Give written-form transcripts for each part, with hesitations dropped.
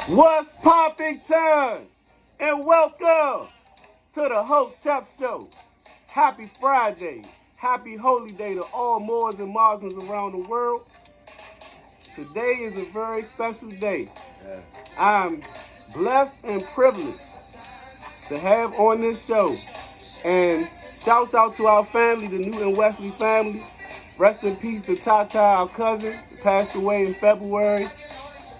What's popping time? And welcome to the Hotep Show. Happy Friday. Happy Holy Day to all Moors and Muslims around the world. Today is a very special day. I'm blessed and privileged to have on this show. And shouts out to our family, the Newton Wesley family. Rest in peace to Tata, our cousin, who passed away in February.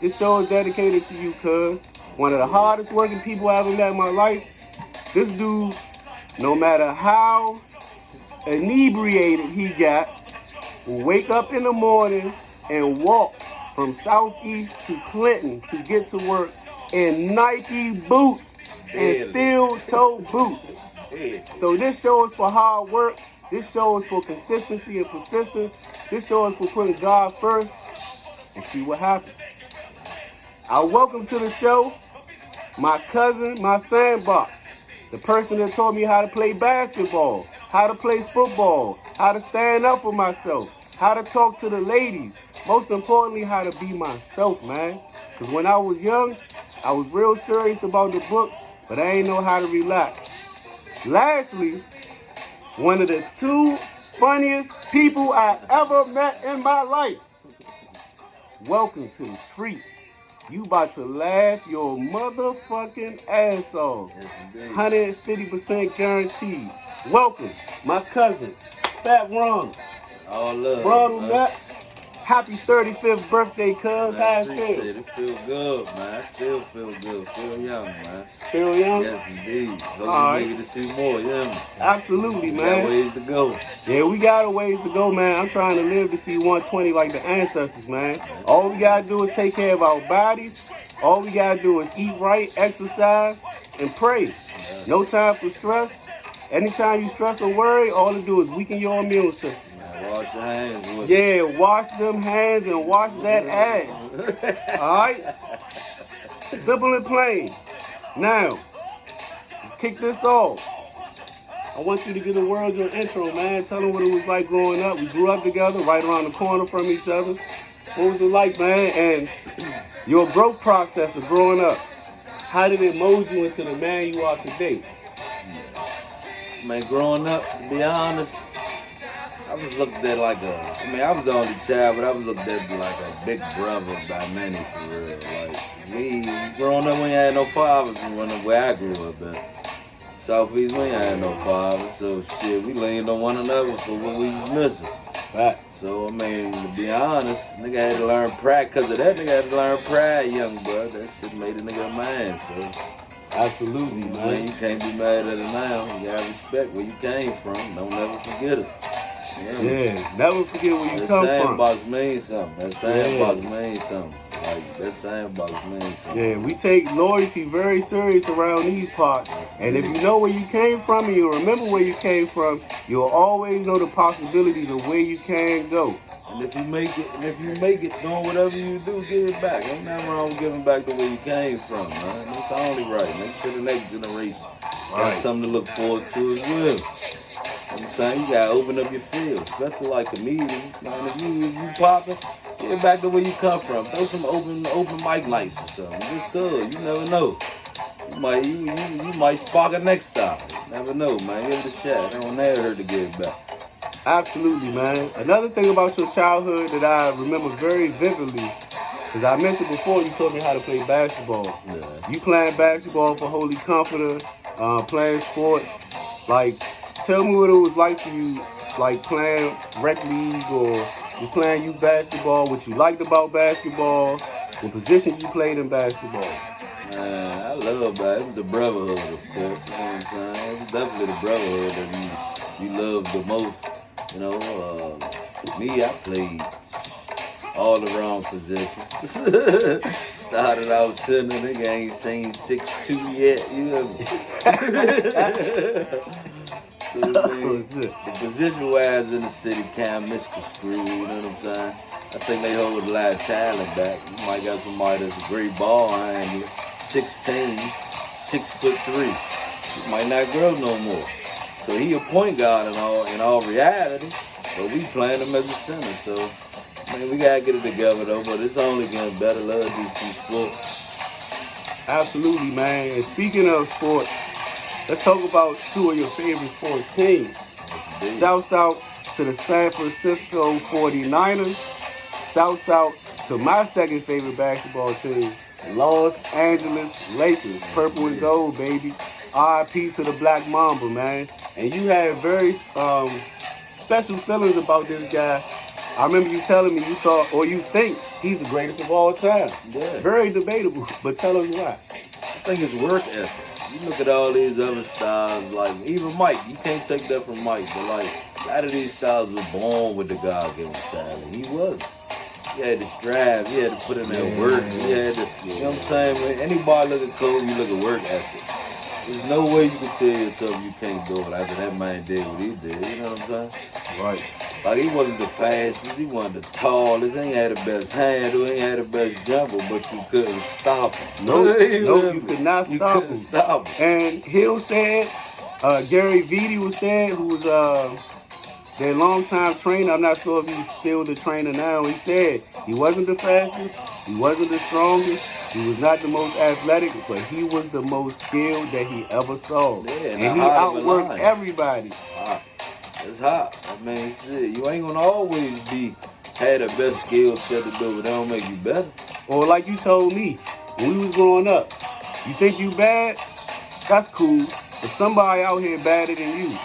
This show is dedicated to you, cuz. One of the hardest working people I ever met in my life. This dude, no matter how inebriated he got, will wake up in the morning and walk from Southeast to Clinton to get to work in Nike boots and steel-toe boots. So this show is for hard work. This show is for consistency and persistence. This show is for putting God first and see what happens. I welcome to the show my cousin, my sandbox, the person that taught me how to play basketball, how to play football, how to stand up for myself, how to talk to the ladies, most importantly, how to be myself, man. Because when I was young, I was real serious about the books, but I ain't know how to relax. Lastly, one of the two funniest people I ever met in my life. Welcome to the treat. You about to laugh your motherfucking ass off. 150% guaranteed. Welcome, my cousin, Fat Ron. All love. Ronald Metts. Happy 35th birthday, cuz. How it feel? It feel good, man. I still feel good. Feel young, man. Feel young? Yes, indeed. Hope All you make it to see more, yeah. Absolutely, We man. got ways to go. Yeah, we got a ways to go, man. I'm trying to live to see 120 like the ancestors, man. All we gotta do is take care of our body. All we gotta do is eat right, exercise, and pray. No time for stress. Anytime you stress or worry, all it do is weaken your immune system. Wash your hands with Yeah, wash them hands and wash that ass. Alright? Simple and plain. Now, kick this off. I want you to give the world your intro, man. Tell them what it was like growing up. We grew up together, right around the corner from each other. What was it like, man? And your growth process of growing up. How did it mold you into the man you are today? Man, growing up, to be honest, I was looked at like I was the only child, but I was looked at like a big brother by many, for real. Like, me, growing up, we ain't had no fathers where I grew up at. Southeast, we ain't had no fathers, so shit, we leaned on one another for what we was missing. Right. So, I mean, to be honest, nigga had to learn pride, because of that, nigga had to learn pride, young bro. That shit made a nigga a man, so. Absolutely, man. You can't be mad at it now. You gotta respect where you came from. Don't never forget it. Yeah, never forget where you come from. That sandbox means something. That sandbox means something. Like, that sandbox means something. Yeah, we take loyalty very serious around these parts. And if you know where you came from and you remember where you came from, you'll always know the possibilities of where you can go. And if you make it, doing whatever you do, give it back. Ain't nothing wrong with giving back to where you came from, man. That's only right. Make sure the next generation got something to look forward to as well. I'm saying, you gotta open up your field, especially like comedians. Man, if you popping, get back to where you come from. Throw some open mic nights or something. Just good. You never know. You might spark a next stop. Never know, man. Give it a shot. It don't never hurt to give back. Absolutely, man. Another thing about your childhood that I remember very vividly, because I mentioned before, you taught me how to play basketball. Yeah. You playing basketball for Holy Comforter, playing sports. Like, tell me what it was like for you, like playing rec league or just playing youth basketball, what you liked about basketball, the positions you played in basketball. Man, I love that. It was the brotherhood, of course. You know what I'm saying? It was definitely the brotherhood that you love the most. You know, me, I played all the wrong positions. Started out center, nigga ain't seen 6'2" yet, you know me. The position-wise in the city kind of misconstrued, you know what I'm saying? I think they hold a lot of talent back. You might got somebody that's a great ball handler, 6'10", 6'3". He might not grow no more. So he a point guard in all reality, but we playing him as a center. So, man, we gotta get it together though. But it's only getting better. Love these two sports. Absolutely, man. And speaking of sports, let's talk about two of your favorite sports teams. Shouts out to the San Francisco 49ers. Shouts out to my second favorite basketball team, Los Angeles Lakers. Purple and gold, baby. RIP to the Black Mamba, man. And you had very special feelings about this guy. I remember you telling me you thought, or you think, he's the greatest of all time. Yeah. Very debatable, but tell us why. I think it's work ethic. You look at all these other styles, like even Mike, you can't take that from Mike, but like a lot of these styles were born with the God-given talent. He wasn't. He had to strive, he had to put in that work, he had to, you know what I'm saying? When anybody look at Kobe, you look at work ethic. There's no way you can tell yourself you can't do it after that man did what he did, you know what I'm saying? Right. Like, he wasn't the fastest, he wasn't the tallest, he ain't had the best handle, he ain't had the best jumper, but you couldn't stop him. No, you could not stop him. Stop him. And Hill said, Gary Vitti was said, who was their longtime trainer. I'm not sure if he's still the trainer now. He said he wasn't the fastest, he wasn't the strongest, he was not the most athletic, but he was the most skilled that he ever saw. Yeah, and he outworked everybody. It's hot. I mean, shit, you ain't gonna always had the best skill set to do it. That don't make you better. Or like you told me, when we was growing up, you think you bad? That's cool. But somebody out here badder than you.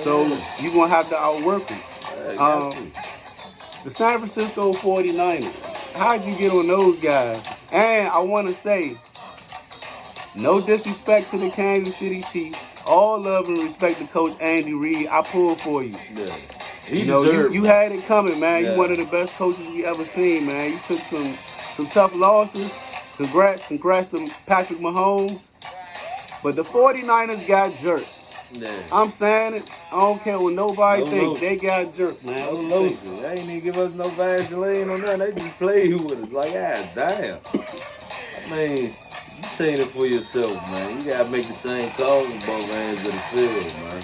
So you gonna have to outwork them. The San Francisco 49ers, how'd you get on those guys? And I wanna say, no disrespect to the Kansas City Chiefs. All love and respect to Coach Andy Reid. I pulled for you. Yeah. You had it coming, man. Yeah. You one of the best coaches we ever seen, man. You took some tough losses. Congrats to Patrick Mahomes. But the 49ers got jerked. Yeah. I'm saying it. I don't care what nobody think. Lotion. They got jerked, man. No lotion. They ain't even give us no Vaseline on that. They just played with us. Like, damn. I mean, you saying it for yourself, man. You gotta make the same calls in both ends of the field, man.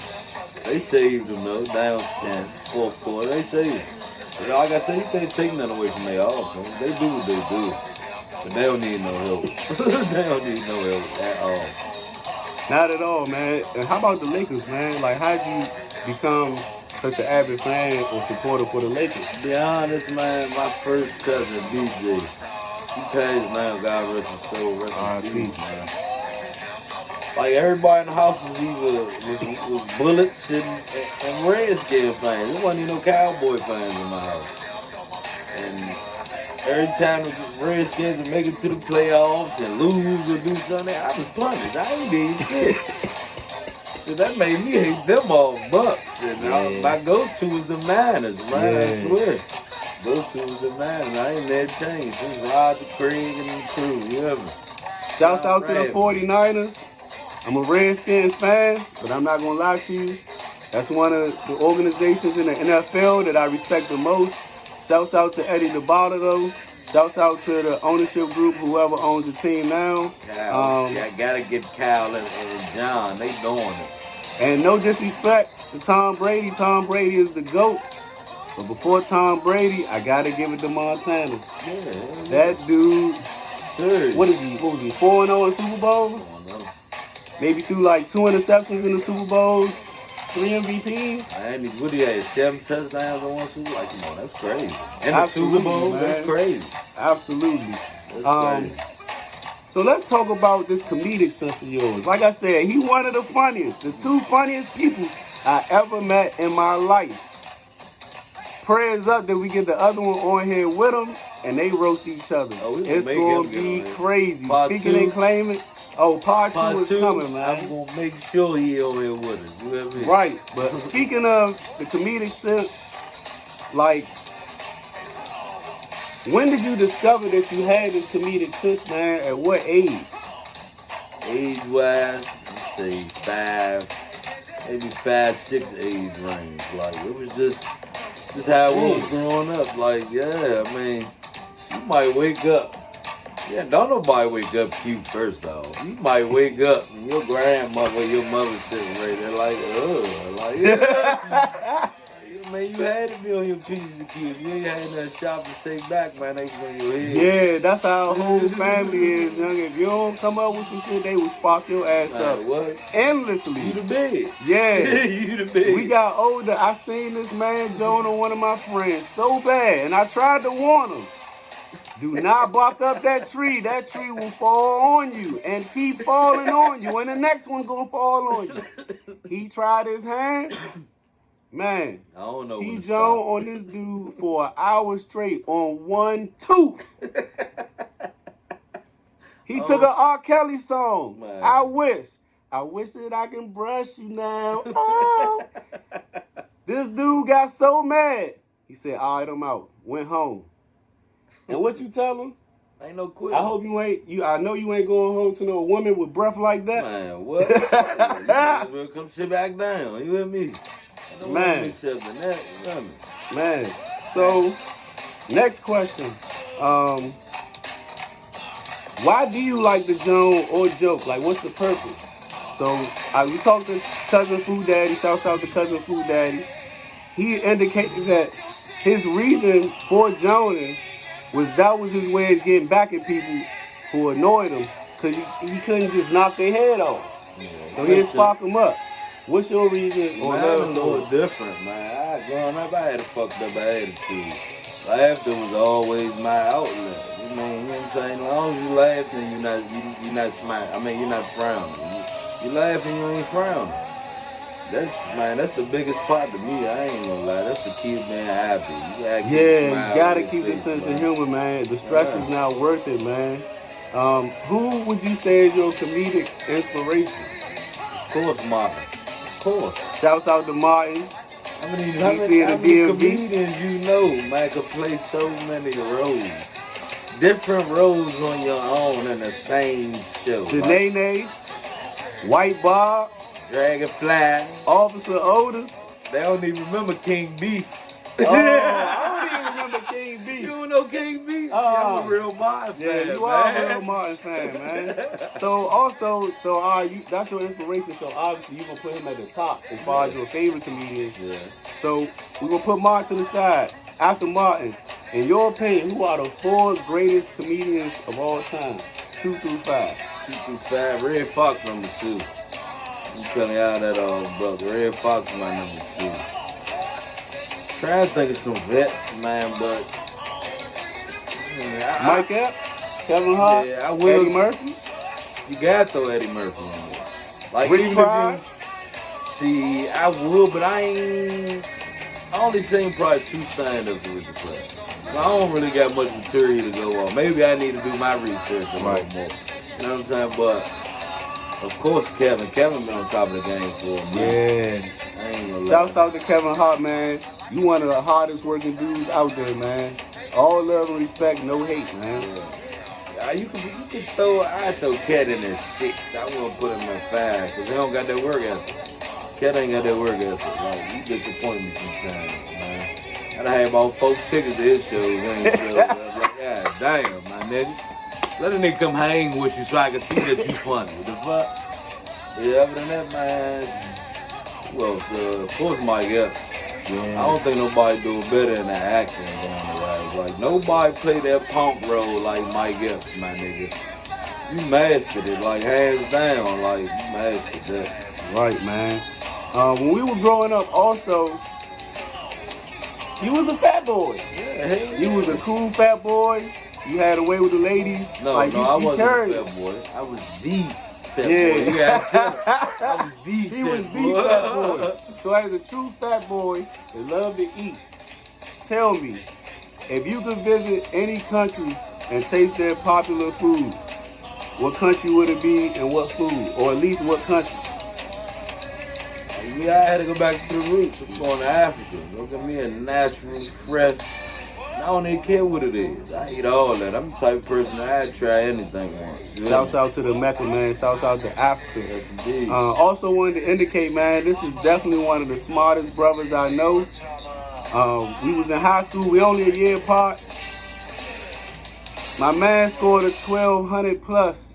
They saved them though, down 10, fourth quarter. They saved them. You know, like I said, you can't take nothing away from their offense. They do what they do. But they don't need no help. They don't need no help at all. Not at all, man. And how about the Lakers, man? Like, how'd you become such an avid fan or supporter for the Lakers? To be honest, man, my first cousin, DJ, he passed now, God rest his soul, rest in peace, man. Like, everybody in the house was either was Bullets and Redskin fans. There wasn't even no Cowboy fans in my house. And every time the Redskins would make it to the playoffs and lose or do something, I was punished. I ain't did shit. So that made me hate them all Bucks. And my go-to was the Niners, man. I swear. Go-to was the Niners. I ain't never changed. It was Roger, Craig, and the crew. You hear me? Shouts out to the 49ers. I'm a Redskins fan, but I'm not going to lie to you. That's one of the organizations in the NFL that I respect the most. Shouts out to Eddie DeBartolo, though. Shouts out to the ownership group, whoever owns the team now. Cal, I gotta get Cal and John. They doing it. And no disrespect to Tom Brady. Tom Brady is the GOAT. But before Tom Brady, I gotta give it to Montana. Yeah. That dude, Sure. what was he, 4-0 in Super Bowls? Maybe threw like 2 interceptions in the Super Bowls, 3 MVPs. Man, what do you have, 7 touchdowns on one Super Bowl? Like, come on, that's crazy. And the Absolutely, Super Bowl, man. that's crazy. Absolutely. That's crazy. So let's talk about this comedic sense of yours. Like I said, he one of the funniest, the 2 funniest people I ever met in my life. Prayers up that we get the other one on here with him and they roast each other. It's going to be crazy. Speaking and claiming. Oh, part 2 is coming, man. I'm going to make sure he over here with us. You know what I mean? Right. But speaking of the comedic sense, like, when did you discover that you had this comedic sense, man? At what age? Age-wise, let's say 5, maybe 5, 6 age range. Like, it was just how I was growing up. Like, yeah, I mean, you might wake up. Yeah, don't nobody wake up cute first off. You might wake up and your grandmother or your mother sitting right there like, ugh. Like, yeah. You man, you had to be on your P's and Q's. You ain't had nothing sharp to say back, man. They was on your head. Yeah, that's how our whole family is, young. If you don't come up with some shit, they will spark your ass up. What? Endlessly. You the big. Yeah. You the big. We got older. I seen this man, Jonah, one of my friends, so bad. And I tried to warn him. Do not bark up that tree. That tree will fall on you and keep falling on you. And the next one gonna fall on you. He tried his hand. Man, I don't know. he jumped on this dude for an hour straight on one tooth. He took an R. Kelly song. Man. I wish that I can brush you now. Oh. This dude got so mad. He said, all right, I'm out. Went home. And what you tell him? Ain't no quit. I hope you ain't. I know you ain't going home to no woman with breath like that. Man, what? You might as well come sit back down. You hear me? Man. Man. So, next question. Why do you like the Joan or joke? Like, what's the purpose? So, we talked to Cousin Food Daddy. Shouts out to Cousin Food Daddy. He indicated that his reason for joning that was his way of getting back at people who annoyed him, because he couldn't just knock their head off. Yeah, so he'd spark them up. What's your reason? Man, I'm a little different, man. Growing up, I had a fucked up attitude. Laughter was always my outlet. You know what I'm saying? As long as you laughing, you're not smiling. I mean, you're not frowning. You laughing, you ain't frowning. That's the biggest part to me. I ain't gonna lie. That's the kid being happy. You gotta keep the sense of humor, man. The stress is not worth it, man. Who would you say is your comedic inspiration? Of course, Martin. Of course. Shouts out to Martin. How many comedians you know, man, could play so many roles? Different roles on your own in the same show. Shanae, White Bob, Dragonfly, Officer Otis. They don't even remember King Beef. I don't even remember King Beef. You don't know King Beef? I'm a real Martin fan. Yeah, you are a real Martin fan, man. So that's your inspiration. So obviously you gonna put him at the top as far as your favorite comedians. Yeah. So we're gonna put Martin to the side. After Martin, in your opinion, who are the 4 greatest comedians of all time? 2 through 5. 2 through 5. Red Fox number 2. I'm telling y'all that but Red Fox my number 2. Trying to think of some vets, man, but Mike Epps, Kevin Hart, yeah, I will. Eddie Murphy. You gotta throw Eddie Murphy in there. Like Rich Pride. See, I would, but I only seen probably 2 stand-ups with Richard Pride. So I don't really got much material to go on. Maybe I need to do my research a little more. You know what I'm saying? But of course, Kevin been on top of the game for a minute. Yeah. Shouts out to Kevin Hart, man. You one of the hardest working dudes out there, man. All love and respect, no hate, man. Yeah. You could throw Cat in at 6. I wouldn't put him at 5 because they don't got that work ethic. Cat ain't got that work ethic. Like, you disappoint me sometimes, man. I done had about 4 tickets to his shows. Like, God damn, my nigga. Let a nigga come hang with you so I can see that you funny. What the fuck? Yeah, other than that, man. Well, of course, Mike Epps. Yeah. I don't think nobody do better than the acting down the ride. Like, nobody play that punk role like Mike Epps, my nigga. You mastered it, like, hands down. Like, you mastered that. Right, man. When we were growing up, also, you was a fat boy. Yeah, you was a cool fat boy. You had a way with the ladies. I wasn't a fat boy. I was the fat boy. He was the fat boy. So as a true fat boy that loved to eat, tell me, if you could visit any country and taste their popular food, what country would it be and what food? Or at least what country? I had to go back to the roots. I'm going to Africa. Look at me, a natural, fresh. I don't even care what it is. I eat all that. I'm the type of person that I'd try anything once. Shouts out to the Mecca, man. Shouts out to Africa. Yes, indeed. Also wanted to indicate, man, this is definitely one of the smartest brothers I know. We was in high school. We only a year apart. My man scored a 1,200 plus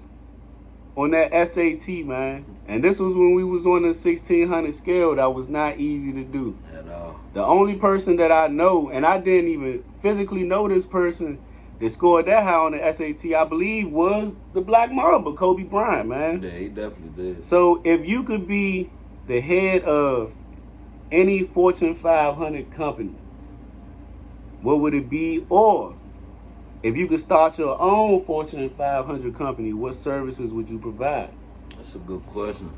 on that SAT, man. And this was when we was on the 1600 scale. That was not easy to do. At all. The only person that I know, and I didn't even physically know this person that scored that high on the SAT, I believe, was the Black Mamba, Kobe Bryant, man. Yeah, he definitely did. So if you could be the head of any Fortune 500 company, what would it be? Or if you could start your own Fortune 500 company, what services would you provide? That's a good question.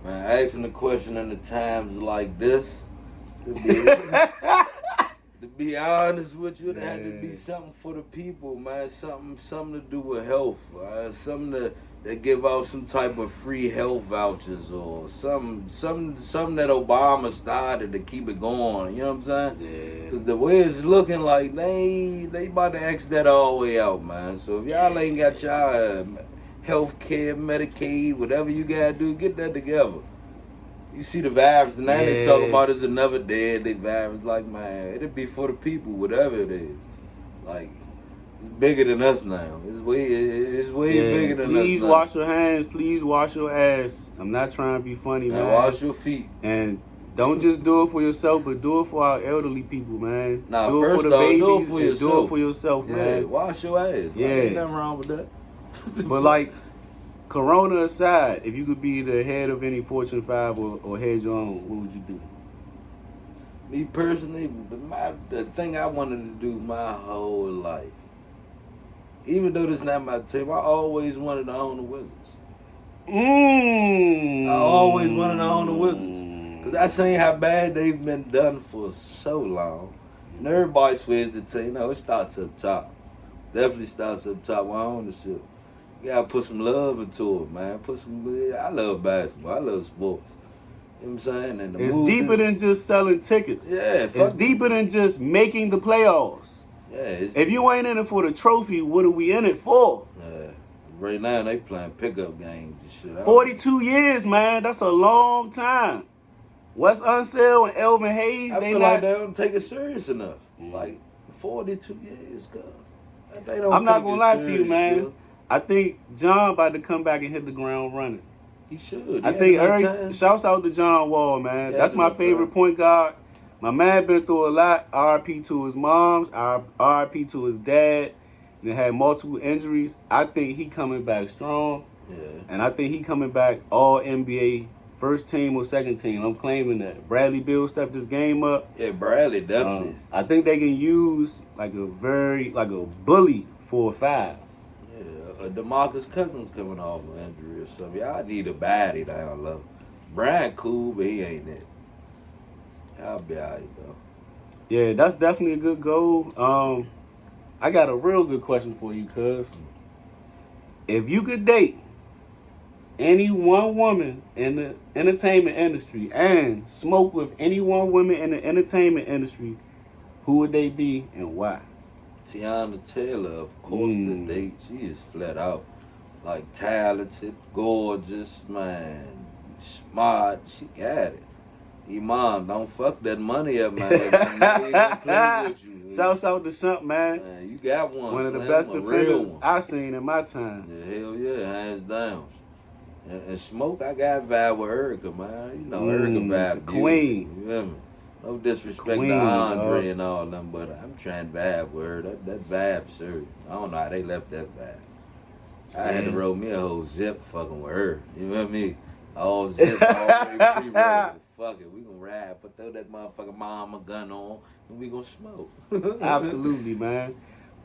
Man, asking the question in the times like this, to be honest with you, it had to be something for the people, man. Something to do with health. Something that give out some type of free health vouchers or something that Obama started to keep it going. You know what I'm saying? Yeah. Cause the way it's looking like they about to X that all the way out, man. So if y'all ain't got y'all health care, Medicaid, whatever you gotta do, get that together. You see the virus, and now they talk about it's another deadly virus. Like, man, it'll be for the people, whatever it is. Like, it's bigger than us now. It's way bigger than us. Please wash your hands. Please wash your ass. I'm not trying to be funny, man. And wash your feet. And don't just do it for yourself, but do it for our elderly people, man. Nah, do it first for the off, babies. do it for yourself. Do it for yourself, man. Wash your ass. Yeah. Like, ain't nothing wrong with that. But like, Corona aside, if you could be the head of any Fortune 5 or head your own, what would you do? Me personally, the thing I wanted to do my whole life, even though this not my team, I always wanted to own the Wizards. I always wanted to own the Wizards. Because I seen how bad they've been done for so long. And everybody swears the team. No, it starts up top. Definitely starts up top with ownership. You gotta put some love into it, man. I love basketball. I love sports. You know what I'm saying? And it's deeper than just selling tickets. Yeah. It's deeper than just making the playoffs. Yeah. If you ain't in it for the trophy, what are we in it for? Yeah. Right now, they playing pickup games and shit. 42 years, man. That's a long time. Wes Unseld and Elvin Hayes, I feel like they don't take it serious enough. Like, 42 years, cuz. I'm not going to lie to you, man. Bro. I think John about to come back and hit the ground running. He should. I think shouts out to John Wall, man. That's my favorite point guard. My man been through a lot. RIP to his moms. RIP to his dad. And had multiple injuries. I think he coming back strong. Yeah. And I think he coming back all NBA, first team or second team. I'm claiming that. Bradley Beal stepped his game up. Yeah, Bradley definitely. I think they can use like a bully for a 5. DeMarcus Cousins coming off an injury or something. Y'all need a body down low. Brian cool, but he ain't it. I'll be all right, though. Yeah, that's definitely a good goal. I got a real good question for you, cuz. If you could date any one woman in the entertainment industry and smoke with any one woman in the entertainment industry, who would they be and why? Tiana Taylor, of course, the date. She is flat out. Like, talented, gorgeous, man. Smart. She got it. Iman, don't fuck that money up, man. Play with you. Shouts out to Shump, man. Man, you got one. One of the best defenders I seen in my time. Yeah, hell yeah, hands down. And Smoke, I got vibe with Erica, man. You know, Erica vibe. Queen. You feel me? No disrespect to Andre and all them, but I'm trying to vibe with her. That vibe, sir. I don't know how they left that vibe. I had to roll me a whole zip fucking with her. You know what I mean? All zip, all the way pre-roll. Fuck it, we gonna ride, throw that motherfucking mama gun on, and we gonna smoke. Absolutely, man.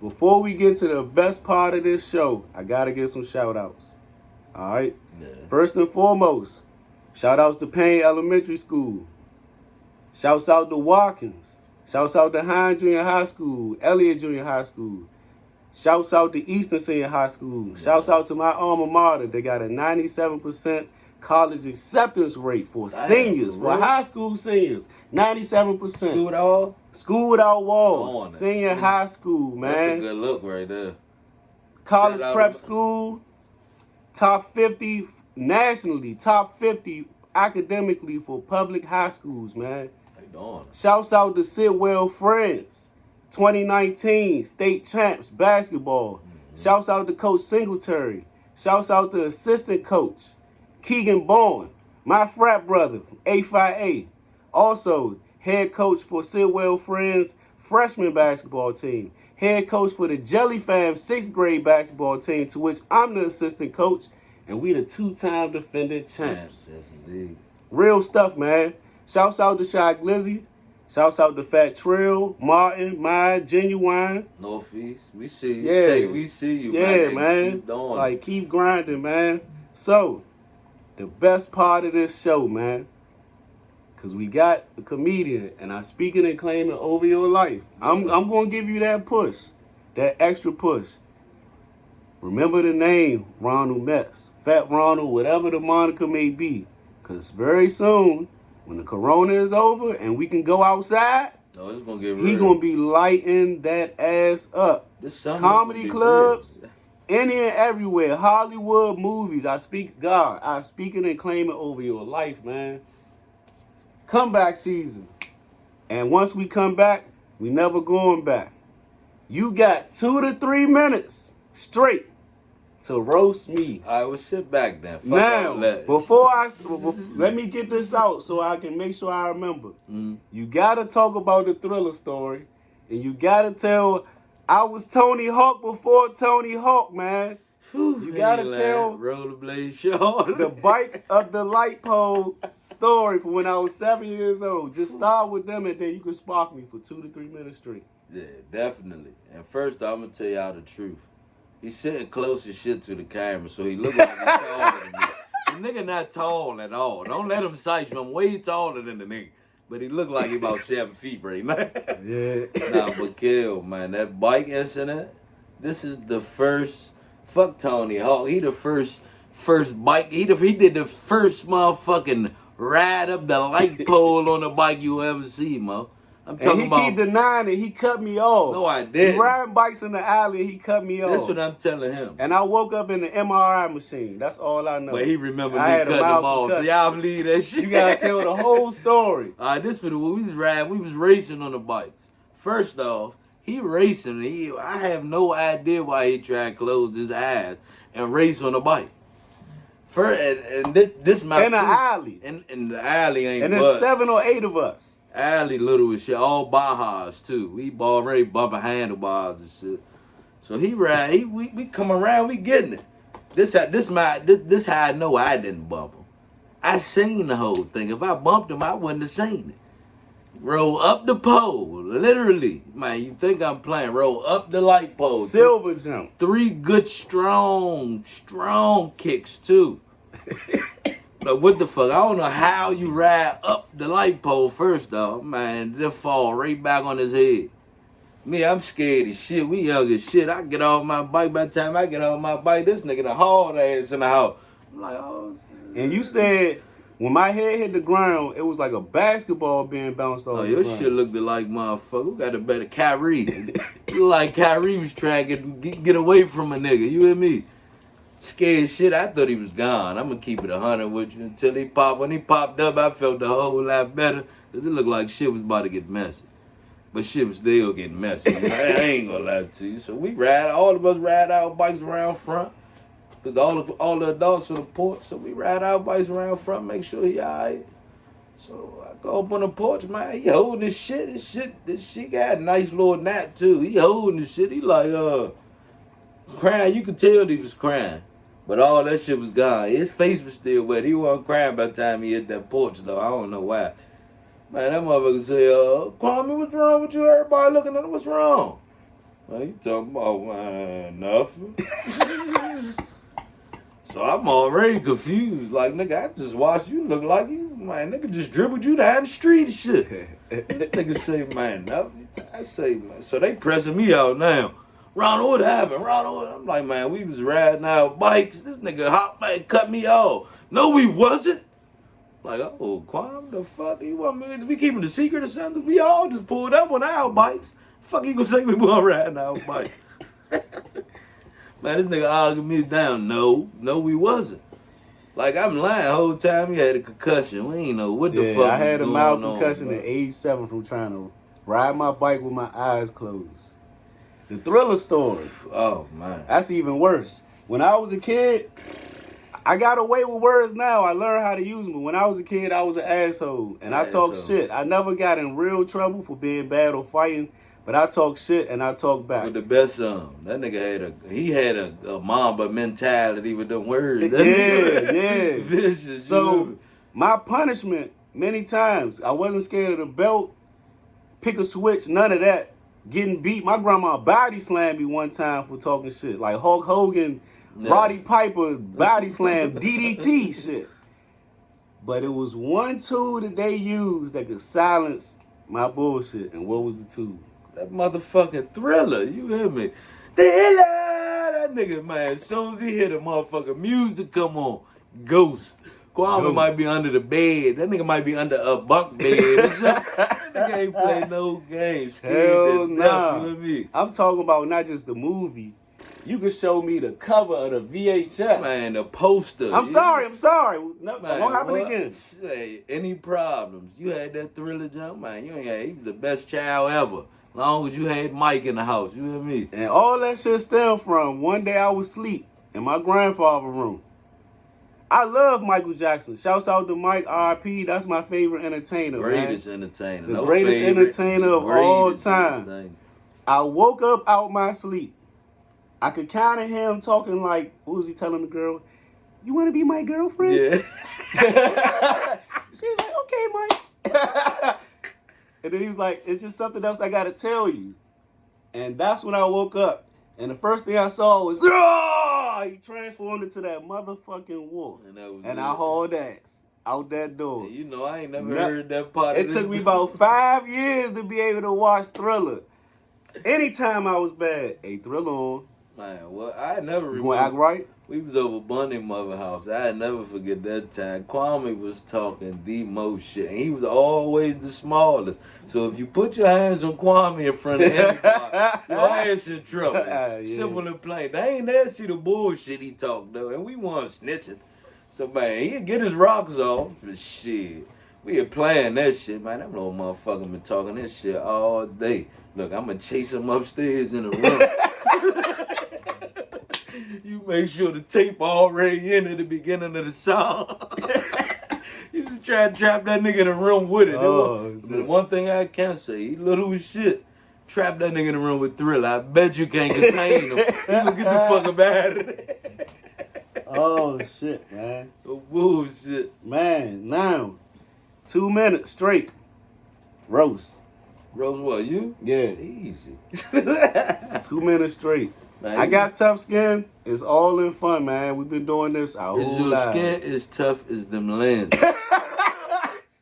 Before we get to the best part of this show, I gotta get some shout outs. All right? Yeah. First and foremost, shout outs to Payne Elementary School. Shouts out to Watkins. Shouts out to Hine Junior High School, Elliott Junior High School. Shouts out to Eastern Senior High School. Yeah. Shouts out to my alma mater. They got a 97% college acceptance rate for seniors, for high school seniors. 97%. School without walls. Senior high school, man. That's a good look right there. College prep school, top 50 nationally, top 50 academically for public high schools, man. Shouts out to Sidwell Friends, 2019 state champs basketball. Shouts out to Coach Singletary. Shouts out to assistant coach Keegan Bowen, my frat brother from A5A. Also, head coach for Sidwell Friends freshman basketball team. Head coach for the Jelly Fam 6th grade basketball team, to which I'm the assistant coach, and we the 2-time defending champs. Yes, indeed. Real stuff, man. Shouts out to Shy Glizzy. Shouts out to Fat Trill, Martin, My, Genuine. Northeast, we see you. Yeah. Tay, we see you, Yeah, man. man. Keep doing Like, keep grinding, man. So, the best part of this show, man, because we got a comedian, and I'm speaking and claiming over your life. I'm going to give you that push, that extra push. Remember the name, Ronald Metts, Fat Ronald, whatever the moniker may be, because very soon, when the corona is over and we can go outside, No, it's gonna get real. he going to be lighting that ass up. This summer Comedy gonna be clubs, real. any and everywhere, Hollywood movies. I'm speaking and claiming over your life, man. Comeback season. And once we come back, we never going back. You got 2 to 3 minutes straight to roast me. All right, well, sit back then. Fuck Now, all that. let me get this out so I can make sure I remember. Mm. You gotta talk about the Thriller story, and you gotta tell I was Tony Hawk before Tony Hawk, man. You gotta tell rollerblade short. the bike up the light pole story from when I was 7 years old. Just start with them, and then you can spark me for 2 to 3 minutes straight. Yeah, definitely. And first, I'm gonna tell y'all the truth. He's sitting close as shit to the camera, so he look like he's taller than me. The nigga not tall at all. Don't let him sight you. I'm way taller than the nigga. But he look like he about 7 feet right now. Yeah. Nah, but kill, man. That bike incident, this is the first, fuck Tony Hawk. He the first bike, he did the first motherfucking ride up the light pole on a bike you ever see, mo. I'm And talking he about. keep denying it. He cut me off. No, I didn't. He riding bikes in the alley. He cut me off. That's what I'm telling him. And I woke up in the MRI machine. That's all I know. But he remembered me I had a cutting him mild off. So concussion. y'all believe that shit. You gotta tell the whole story. All right, this for the we was riding. We was racing on the bikes. First off, he racing. I have no idea why he tried to close his eyes and race on a bike. And this my In the alley. In the alley ain't. And there's 7 or 8 of us. Alley little as shit, all Bajas too. We already bumping handlebars and shit. So he ride, we come around, we getting it. This how I know I didn't bump him. I seen the whole thing. If I bumped him, I wouldn't have seen it. Roll up the pole, literally. Man, you think I'm playing? Roll up the light pole. Silver jump. 3 good strong kicks too. But what the fuck? I don't know how you ride up the light pole first, though. Man, just fall right back on his head. Me, I'm scared as shit. We young as shit. I get off my bike. By the time I get off my bike, this nigga done hauled ass in the house. I'm like, oh. And you said when my head hit the ground, it was like a basketball being bounced off. Oh, the your ground. shit looked like motherfucker. We got a better Kyrie. Look like Kyrie was trying to get away from a nigga. You and me. Scared shit. I thought he was gone. I'm gonna keep it 100 with you until he popped. When he popped up, I felt a whole lot better. Cause it looked like shit was about to get messy. But shit was still getting messy. I ain't gonna lie to you. So all of us ride our bikes around front. Cause all the adults on the porch. So we ride our bikes around front, make sure he alright. So I go up on the porch, man. He holding this shit. This shit got a nice little nap too. He holding this shit. He like crying. You could tell he was crying. But all that shit was gone. His face was still wet. He wasn't crying by the time he hit that porch, though. I don't know why. Man, that motherfucker said, Kwame, what's wrong with you? Everybody looking at him, what's wrong? Man, you talking about, man, nothing. So I'm already confused. Like, nigga, I just watched you look like you. Man, nigga just dribbled you down the street and shit. This nigga say, man, nothing. I say, man. So they pressing me out now. Ronald, what happened? Ronald, I'm like, man, we was riding our bikes. This nigga hop back, cut me off. No, we wasn't. Like, oh, Kwame, the fuck? You want me? Is we keeping the secret or something? We all just pulled up on our bikes. Fuck you gonna say we weren't riding our bikes? Man, this nigga argued me down. No, we wasn't. Like, I'm lying the whole time. He had a concussion. We ain't know what the fuck I had was a going mild on, concussion bro. at age 7 from trying to ride my bike with my eyes closed. The Thriller story. Oh, man. That's even worse. When I was a kid, I got away with words now. I learned how to use them. But when I was a kid, I was an asshole. And I talk shit. I never got in real trouble for being bad or fighting. But I talk shit and I talk back. But the best that nigga had a Mamba mentality with them words. Yeah. Vicious. So my punishment, many times, I wasn't scared of the belt, pick a switch, none of that. Getting beat. My grandma body slammed me one time for talking shit. Like Hulk Hogan, Roddy Piper, body slam, DDT shit. But it was one tool that they used that could silence my bullshit. And what was the tool? That motherfucking Thriller, you hear me? Thriller, that nigga, man, as soon as he hear the motherfucking music come on, Ghost. Kwame might be under the bed. That nigga might be under a bunk bed or something. That nigga ain't play no games. Hell nah. You hear me? I'm talking about not just the movie. You can show me the cover of the VHS. Man, the poster. I'm sorry. No, Man, won't happen again. Hey, any problems? You had that Thriller jump, man. You ain't had. He was the best child ever. Long as you had Mike in the house, you hear me? And all that shit stemmed from one day I was asleep in my grandfather's room. I love Michael Jackson. Shouts out to Mike, R.I.P. That's my favorite entertainer, Greatest entertainer. The greatest entertainer of all time. I woke up out my sleep. I could count him talking like, what was he telling the girl? You want to be my girlfriend? Yeah. She was like, okay, Mike. And then he was like, it's just something else I got to tell you. And that's when I woke up. And the first thing I saw was, oh! He transformed into that motherfucking wolf. And I hauled ass out that door. You know, I ain't never heard that part of this. It took me about 5 years to be able to watch Thriller. Anytime I was bad, hey, Thriller on. Man, well, I never remember. You want to act right? We was over Bunny mother house. I never forget that time. Kwame was talking the most shit. And he was always the smallest. So if you put your hands on Kwame in front of everybody, your ass in trouble. Yeah. Simple and plain. They ain't there to see the bullshit he talked though. And we weren't snitching. So man, he'd get his rocks off. But shit. We had playing that shit, man. That little motherfucker been talking this shit all day. Look, I'm gonna chase him upstairs in the room. You make sure the tape already in at the beginning of the song. You just try to trap that nigga in the room with it. The one thing I can say, he little as shit. Trap that nigga in the room with Thriller. I bet you can't contain him. He gonna get the fuck up out of there. Oh shit, man. No bullshit. Man, now 2 minutes straight. Roast. Roast what, you? Yeah. Easy. 2 minutes straight. Man, I got tough skin. It's all in fun, man. We've been doing this our whole life. Your skin is tough as them lenses.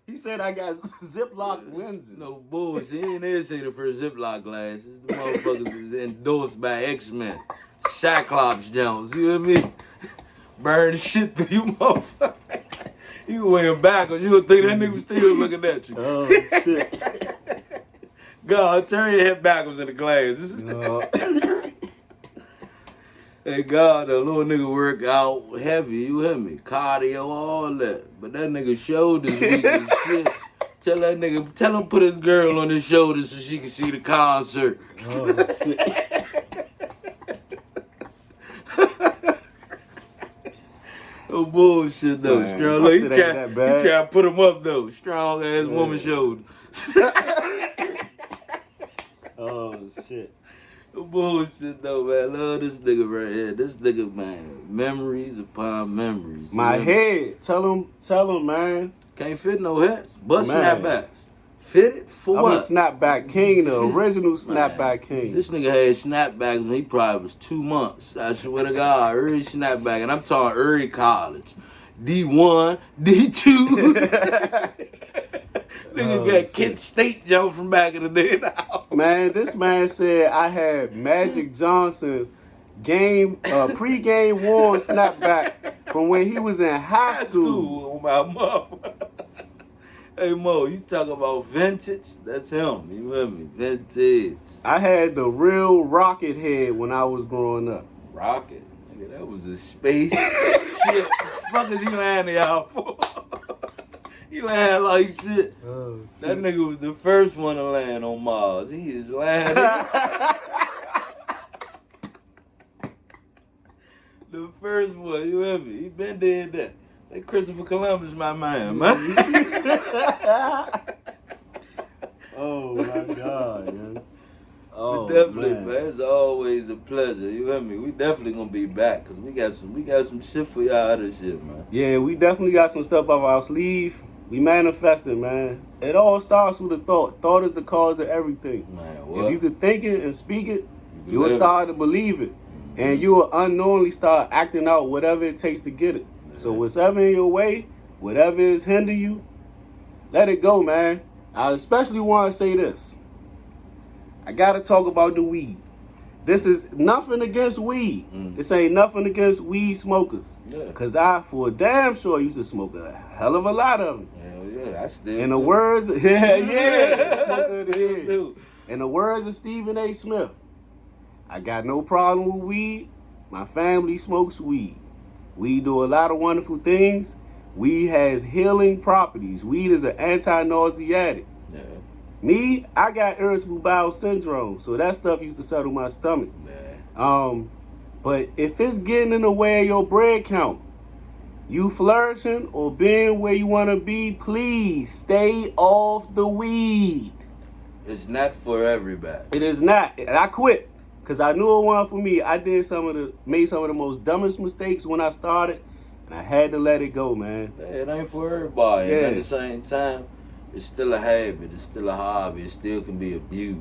He said I got Ziploc lenses. No bullshit. He ain't ever seen it for Ziploc glasses. The motherfuckers is endorsed by X-Men. Cyclops Jones. You hear me? Burn shit through you motherfucker. You wear backwards. You would think that nigga was still looking at you. Oh, shit. God, turn your head backwards in the glass. Hey, God, the little nigga work out heavy, you hear me? Cardio, all that. But that nigga shoulders weak as shit. Tell him put his girl on his shoulders so she can see the concert. Oh, shit. No bullshit, though. Man, strong. Look, you try to put him up, though. Strong ass woman shoulders. Oh, shit. No bullshit, though, man. I love this nigga right here. This nigga, man. Memories upon memories. My head. Tell him, man. Can't fit no hats. Bust snapbacks. Fit it for what? I'm a snapback king, the original snapback king. This nigga had snapbacks when he probably was 2 months. I swear to God, early snapback. And I'm talking early college. D1, D2. Nigga got Kent State jump from back in the day now. Man, this man said I had Magic Johnson pre-game worn snapback from when he was in high school. On my motherfucker. Hey Mo, you talk about vintage? That's him. You hear me? Vintage. I had the real rocket head when I was growing up. Rocket? Nigga, that was a space. Shit. Fuck is you lying to y'all for? He lying like shit. Oh, shit. That nigga was the first one to land on Mars. He is lying. The first one, you hear me? He been did that. Hey, Christopher Columbus, my man. Oh my God, man. Oh, But definitely, man. It's always a pleasure. You hear me? We definitely gonna be back because we got some shit for y'all this shit, man. Yeah, we definitely got some stuff up our sleeve. We manifested, man. It all starts with a thought. Thought is the cause of everything. Man, what? If you could think it and speak it, you will live start to believe it. And you will unknowingly start acting out whatever it takes to get it. So whatever in your way, whatever is hinder you, let it go, man. I especially want to say this. I got to talk about the weed. This is nothing against weed. This ain't nothing against weed smokers. Yeah. Because I, for a damn sure, used to smoke a hell of a lot of them. Hell yeah, I still In the words, smoker of the head. In the words of Stephen A. Smith, I got no problem with weed. My family smokes weed. Weed do a lot of wonderful things. Weed has healing properties. Weed is an anti-nauseatic. Yeah. Me, I got irritable bowel syndrome, so that stuff used to settle my stomach. Yeah. But if it's getting in the way of your bread count, you flourishing or being where you want to be, please stay off the weed. It's not for everybody. It is not. And I quit because I knew it wasn't for me. I made some of the most dumbest mistakes when I started, and I had to let it go, man. Yeah, it ain't for everybody. Yeah. And at the same time, it's still a habit. It's still a hobby. It still can be abused.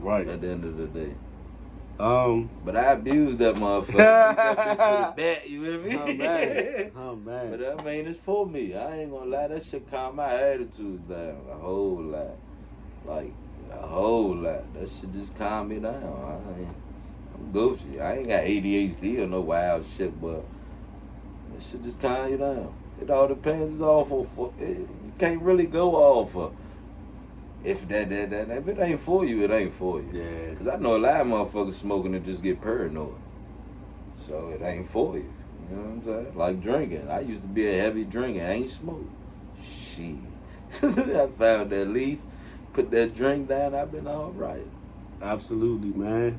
Right. At the end of the day. But I abused that motherfucker. He got bitch to the bat, you hear me? Oh man. But I mean, it's for me. I ain't gonna lie. That shit calm my attitude down a whole lot. Like, a whole lot. That shit just calm me down. I'm goofy. I ain't got ADHD or no wild shit, but that shit just calm you down. It all depends. It's all for you can't really go off of. If if it ain't for you, it ain't for you. Yeah. Cause I know a lot of motherfuckers smoking and just get paranoid. So it ain't for you. You know what I'm saying? Like drinking. I used to be a heavy drinker. I ain't smoke. Shit. I found that leaf, put that drink down. I've been all right. Absolutely, man.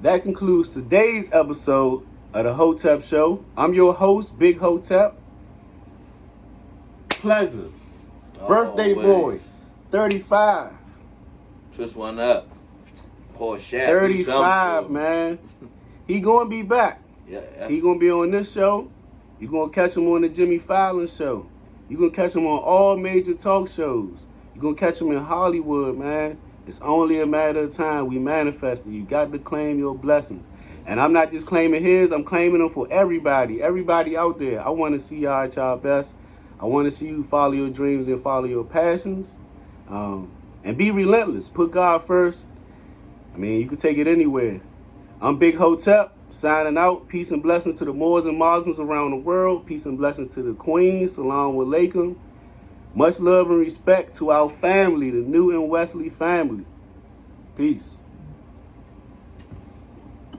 That concludes today's episode of the Hotep Show. I'm your host, Big Hotep. Pleasure. Birthday boy, 35. Twist one up. Pour shot. 35, man. He gonna be back. Yeah. He gonna be on this show. You gonna catch him on the Jimmy Fallon show. You gonna catch him on all major talk shows. You gonna catch him in Hollywood, man. It's only a matter of time. We manifested. You got to claim your blessings. And I'm not just claiming his. I'm claiming them for everybody. Everybody out there. I want to see y'all at y'all best. I want to see you follow your dreams and follow your passions. And be relentless. Put God first. I mean, you can take it anywhere. I'm Big Hotep, signing out. Peace and blessings to the Moors and Muslims around the world. Peace and blessings to the Queen. Salam alaikum. Much love and respect to our family, the Newton Wesley family. Peace.